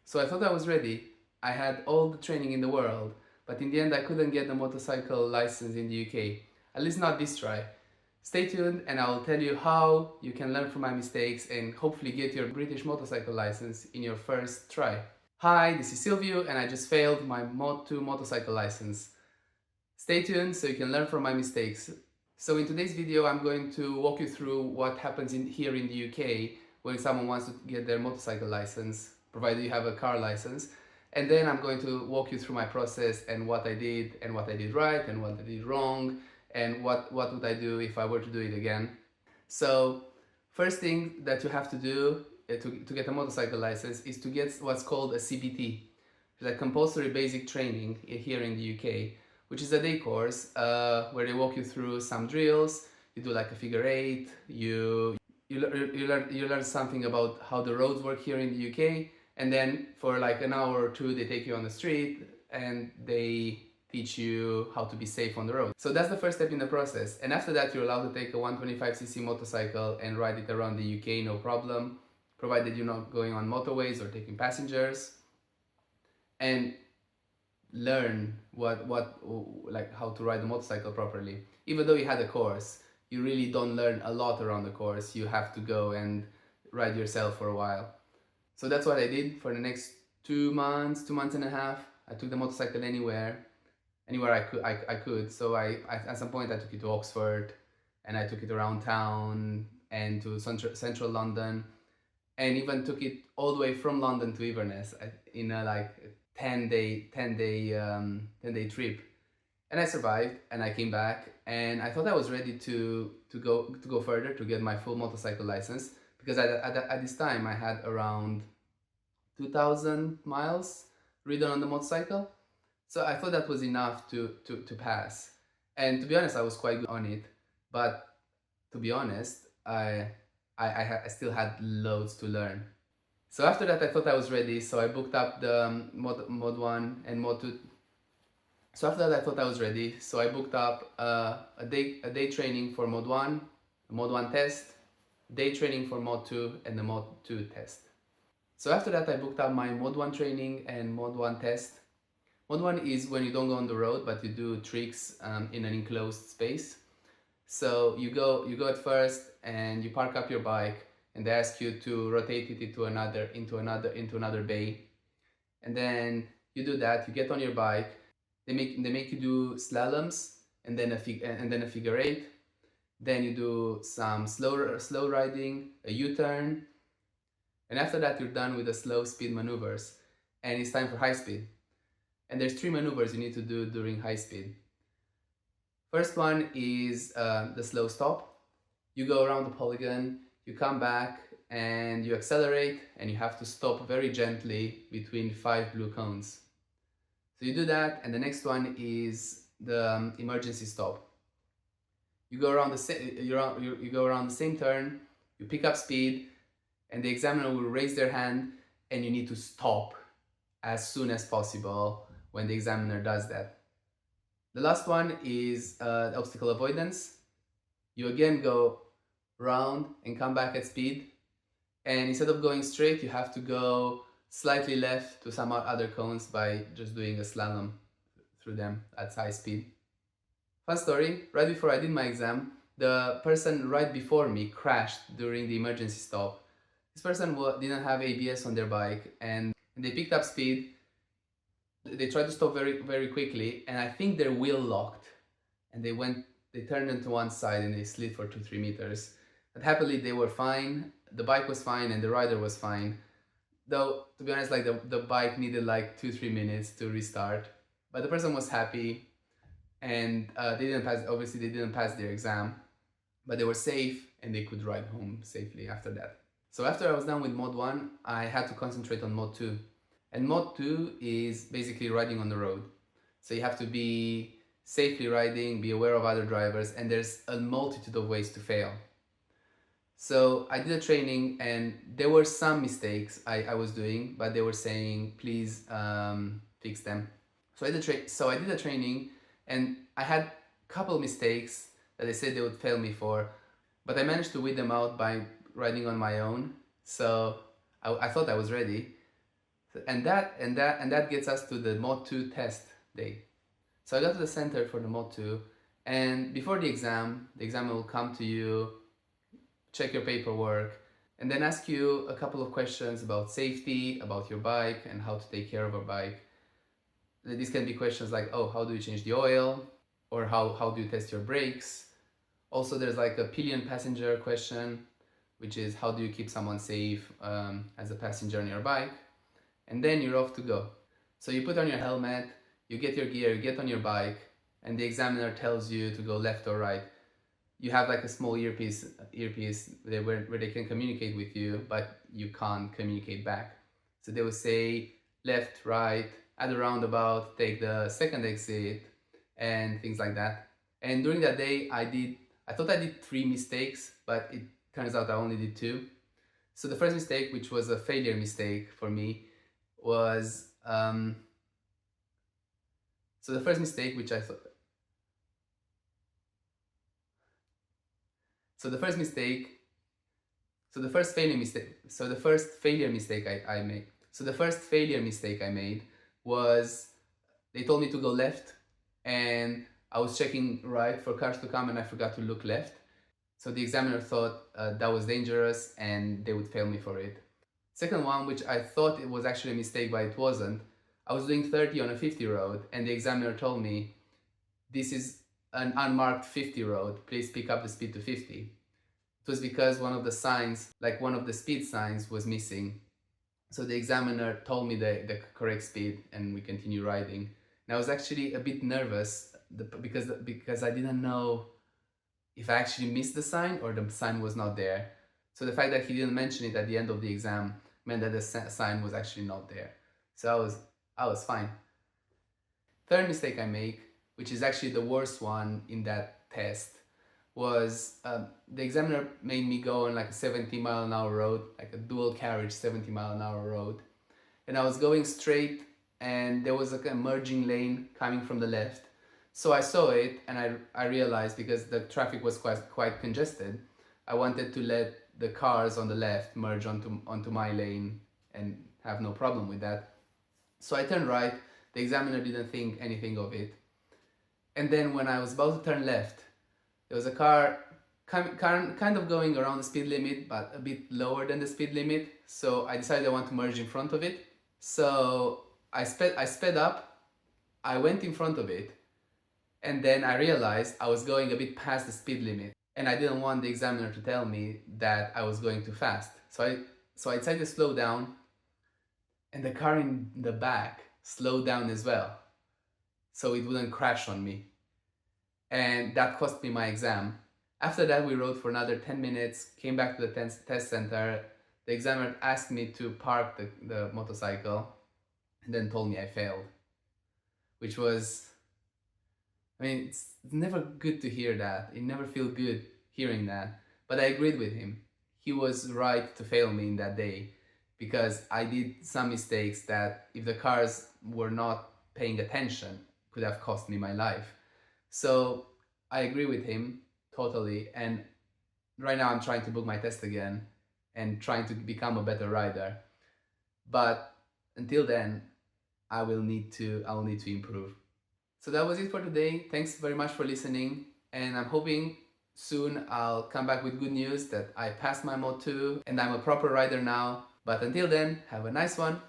So I thought I was ready. I had all the training in the world, but in the end I couldn't get the motorcycle license in the UK. At least not this try. Stay tuned and I will tell you how you can learn from my mistakes and hopefully get your British motorcycle license in your first try. Hi, this is Silvio and I just failed my Mod2 motorcycle license. Stay tuned so you can learn from my mistakes. So in today's video I'm going to walk you through what happens here in the UK when someone wants to get their motorcycle license, provided you have a car license. And then I'm going to walk you through my process and what I did right and what I did wrong and what would I do if I were to do it again. So first thing that you have to do to get a motorcycle license is to get what's called a CBT, which is a compulsory basic training here in the UK, which is a day course where they walk you through some drills. You do like a figure eight, you learn something about how the roads work here in the UK, and then for like an hour or two they take you on the street and they teach you how to be safe on the road. So that's the first step in the process, and after that you're allowed to take a 125cc motorcycle and ride it around the UK no problem, provided you're not going on motorways or taking passengers, and learn like how to ride a motorcycle properly. Even though you had a course, you really don't learn a lot around the course. You have to go and ride yourself for a while. So that's what I did for the next 2 months and a half. I took the motorcycle anywhere I could. So I at some point I took it to Oxford, and I took it around town and to central London, and even took it all the way from London to Inverness in a like 10-day trip. And I survived, and I came back, and I thought I was ready to go further to get my full motorcycle license, because at this time I had around 2,000 miles ridden on the motorcycle. So I thought that was enough to pass. And to be honest, I was quite good on it. But to be honest, I still had loads to learn. So after that, I thought I was ready. So I booked up the mod 1 and mod 2. So after that, I thought I was ready. So I booked up a day training for mod 1, a mod 1 test, day training for mod 2, and the mod 2 test. So after that, I booked up my mod 1 training and mod 1 test. Mod 1 is when you don't go on the road, but you do tricks in an enclosed space. So you go at first and you park up your bike, and they ask you to rotate it into another bay. And then you do that, you get on your bike, they make you do slaloms and then a figure eight. Then you do some slow riding, a U-turn, and after that you're done with the slow speed maneuvers, and it's time for high speed. And there's 3 maneuvers you need to do during high speed. First one is the slow stop. You go around the polygon, you come back and you accelerate, and you have to stop very gently between 5 blue cones. So you do that, and the next one is the emergency stop. You go around you go around the same turn, you pick up speed, and the examiner will raise their hand, and you need to stop as soon as possible when the examiner does that. The last one is obstacle avoidance. You again go round and come back at speed, and instead of going straight, you have to go slightly left to some other cones by just doing a slalom through them at high speed. Fun story, right before I did my exam, the person right before me crashed during the emergency stop. This person didn't have ABS on their bike, and they picked up speed. They tried to stop very, very quickly, and I think their wheel locked, and they turned into one side and they slid for 2-3 meters. But happily they were fine, the bike was fine, and the rider was fine. Though, to be honest, like the bike needed like 2-3 minutes to restart. But the person was happy, and they didn't pass their exam, but they were safe and they could ride home safely after that. So after I was done with mod 1, I had to concentrate on mod 2. And mod 2 is basically riding on the road. So you have to be safely riding, be aware of other drivers, and there's a multitude of ways to fail. So I did a training, and there were some mistakes I was doing, but they were saying, please fix them. So I did a training, and I had a couple mistakes that they said they would fail me for, but I managed to weed them out by riding on my own. So I thought I was ready. And that gets us to the mod 2 test day. So I got to the center for the mod 2, and before the examiner will come to you, check your paperwork, and then ask you a couple of questions about safety, about your bike, and how to take care of a bike. These can be questions like, oh, how do you change the oil? Or how do you test your brakes? Also, there's like a pillion passenger question, which is how do you keep someone safe as a passenger on your bike? And then you're off to go. So you put on your helmet, you get your gear, you get on your bike, and the examiner tells you to go left or right. You have like a small earpiece where they can communicate with you, but you can't communicate back. So they will say left, right, at the roundabout, take the second exit, and things like that. And during that day, I thought I did 3 mistakes, but it turns out I only did 2. So the first mistake, which was a failure mistake for me, was so the first mistake, which I thought. So the first mistake. So the first failure mistake. So the first failure mistake I made. So the first failure mistake I made was they told me to go left, and I was checking right for cars to come, and I forgot to look left. So the examiner thought that was dangerous, and they would fail me for it. Second one, which I thought it was actually a mistake, but it wasn't. I was doing 30 on a 50 road, and the examiner told me, this is an unmarked 50 road, please pick up the speed to 50. It was because one of the signs, like one of the speed signs, was missing. So the examiner told me the correct speed, and we continued riding. And I was actually a bit nervous because I didn't know if I actually missed the sign or the sign was not there. So the fact that he didn't mention it at the end of the exam meant that the sign was actually not there. So I was fine. Third mistake I make, which is actually the worst one in that test, was the examiner made me go on like a 70-mile-an-hour road, like a dual carriage 70-mile-an-hour road. And I was going straight, and there was like a merging lane coming from the left. So I saw it, and I realized, because the traffic was quite congested, I wanted to let the cars on the left merge onto my lane and have no problem with that. So I turned right. The examiner didn't think anything of it. And then when I was about to turn left, there was a car kind of going around the speed limit, but a bit lower than the speed limit. So I decided I want to merge in front of it. So I sped up, I went in front of it, and then I realized I was going a bit past the speed limit, and I didn't want the examiner to tell me that I was going too fast. So I decided to slow down, and the car in the back slowed down as well, so it wouldn't crash on me. And that cost me my exam. After that, we rode for another 10 minutes, came back to the test center. The examiner asked me to park the motorcycle, and then told me I failed. Which was, I mean, it's never good to hear that. It never feels good hearing that. But I agreed with him. He was right to fail me in that day, because I did some mistakes that, if the cars were not paying attention, could have cost me my life. So I agree with him totally, and right now I'm trying to book my test again and trying to become a better rider. But until then, I will need to improve. So that was it for today. Thanks very much for listening, and I'm hoping soon I'll come back with good news that I passed my mod 2 and I'm a proper rider now. But until then, have a nice one.